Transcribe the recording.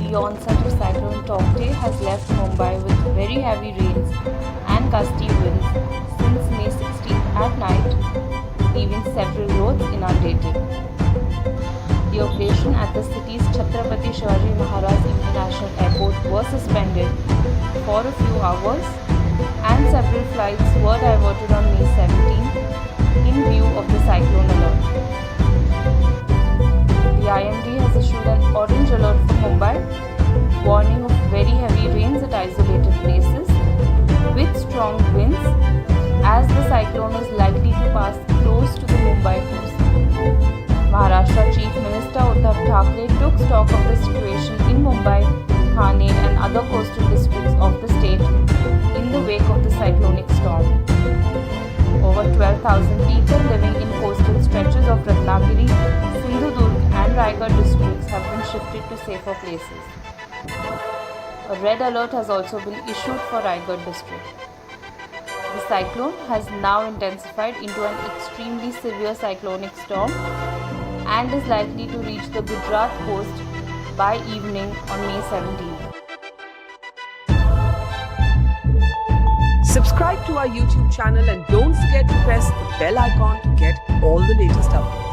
The onset of Cyclone Tauktae has left Mumbai with very heavy rains and gusty winds since May 16th at night, leaving several roads inundated. The operation at the city's Chhatrapati Shivaji Maharaj International Airport was suspended for a few hours and several flights were diverted on May 17th in view of the cyclone alert. The IMD has issued an orange alert for Mumbai, warning of very heavy rains at isolated places with strong winds as the cyclone is likely to pass close to the Mumbai coast. Maharashtra Chief Minister Thakre took stock of the situation in Mumbai, Thane and other coastal districts of the state in the wake of the cyclonic storm. Over 12,000 people living in coastal stretches of Ratnagiri, Sindhudurg and Raigad districts have been shifted to safer places. A red alert has also been issued for Raigad district. The cyclone has now intensified into an extremely severe cyclonic storm and is likely to reach the Gujarat coast by evening on May 17th. Subscribe to our YouTube channel and don't forget to press the bell icon to get all the latest updates.